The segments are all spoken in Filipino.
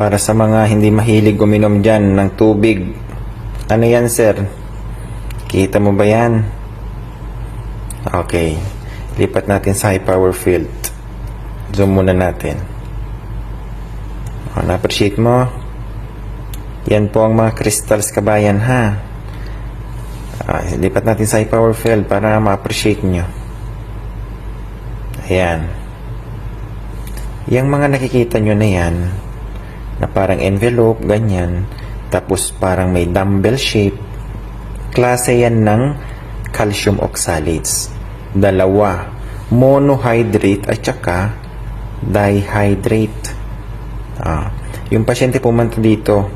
Para sa mga hindi mahilig uminom dyan ng tubig. Ano yan, sir? Kita mo ba yan? Okay. Lipat natin sa high power field. Zoom muna natin. Na-appreciate mo? Yan po ang mga crystals, kabayan, ha? Lipat natin sa high power field para ma-appreciate nyo. Ayan. Yung mga nakikita nyo na yan, na parang envelope, ganyan, tapos parang may dumbbell shape, klase yan ng calcium oxalates. Dalawa, monohydrate at saka dihydrate. Yung pasyente pumunta dito,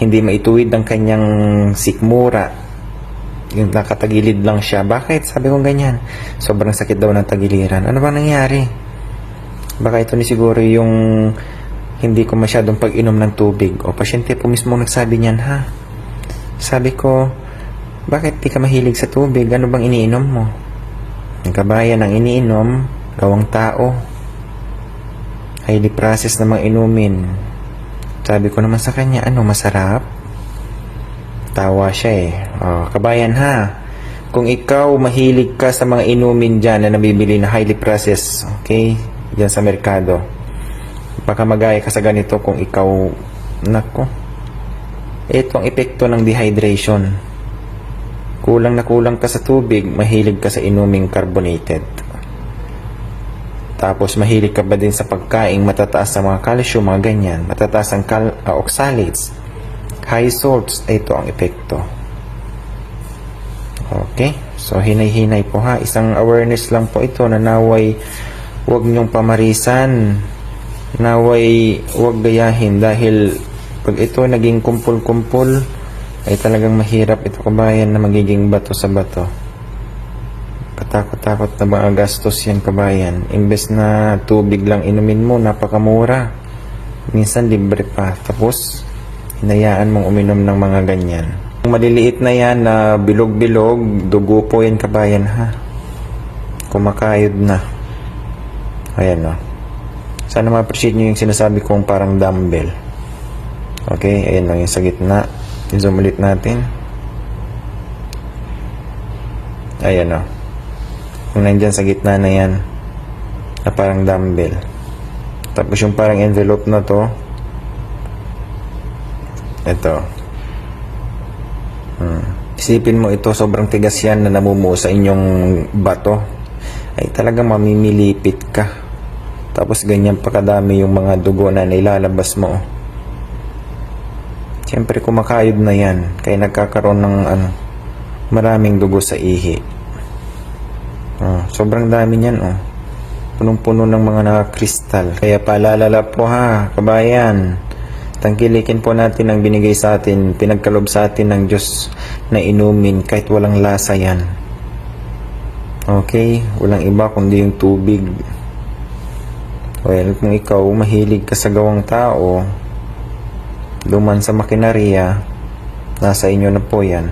hindi maituwid ang kanyang sikmura, yung nakatagilid lang siya. Bakit? Sabi ko ganyan, sobrang sakit daw ng tagiliran. Ano bang nangyari? Baka ito ni siguro yung hindi ko masyadong pag-inom ng tubig. O pasyente po mismo nagsabi niyan, ha? Sabi ko, bakit di ka mahilig sa tubig? Ano bang iniinom mo? Ang kabayan ang iniinom, gawang tao. Highly processed na mga inumin. Sabi ko naman sa kanya, ano, masarap? Tawa siya eh. O, kabayan, ha? Kung ikaw mahilig ka sa mga inumin dyan na nabibili na highly processed, okay? Dyan sa merkado, baka magaya ka sa ganito kung ikaw, nako, ito ang epekto ng dehydration. Kulang na kulang ka sa tubig, mahilig ka sa inuming carbonated. Tapos mahilig ka ba din sa pagkaing matataas sa mga calcium, mga ganyan, matataas ang oxalates, high salts, ito ang epekto. Okay, so hinay-hinay po, ha, isang awareness lang po ito na naway huwag nyong pamarisan, naway huwag gayahin, dahil pag ito naging kumpul-kumpul ay talagang mahirap ito, kabayan, na magiging bato sa bato. Katakot-takot na mga gastos yan, kabayan. Imbes na tubig lang inumin mo, napakamura, minsan libre pa, tapos hinayaan mong uminom ng mga ganyan. Yung maliliit na yan na bilog-bilog, dugo po yan, kabayan, ha? Kumakayod na. Ayan, no? Sana ma-appreciate nyo yung sinasabi kong parang dumbbell. Okay, ayan lang yung sa gitna. I-zoom ulit natin. Ayan, no? Yung nandyan sa gitna na yan, na parang dumbbell. Tapos yung parang envelope na to, ito. Isipin mo ito, sobrang tigas yan na namumuo sa inyong bato. Ay talagang mamimilipit ka. Tapos ganyan pa kadami yung mga dugo na nilalabas mo. Siyempre kumakayod na yan. Kaya nagkakaroon ng maraming dugo sa ihi. Sobrang dami niyan, oh. Punong-puno ng mga nakakristal. Kaya paalala po, ha, kabayan. Tangkilikin po natin ang binigay sa atin, pinagkalob sa atin ng Diyos na inumin kahit walang lasa yan. Okay? Walang iba kundi yung tubig. Well, kung ikaw mahilig ka sa gawang tao, duman sa makinarya, nasa inyo na po yan.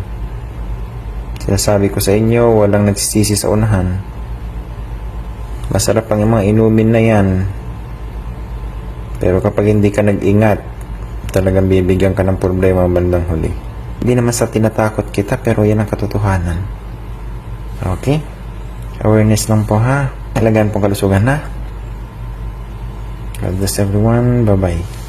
Sinasabi ko sa inyo, walang nagsisisi sa unahan. Masarap ang mga inumin na yan. Pero kapag hindi ka nag-ingat, talagang bibigyan ka ng problema bandang huli. Hindi naman sa tinatakot kita, pero yan ang katotohanan. Okay? Awareness lang po, ha? Alagaan pong kalusugan, ha? God bless everyone. Bye-bye.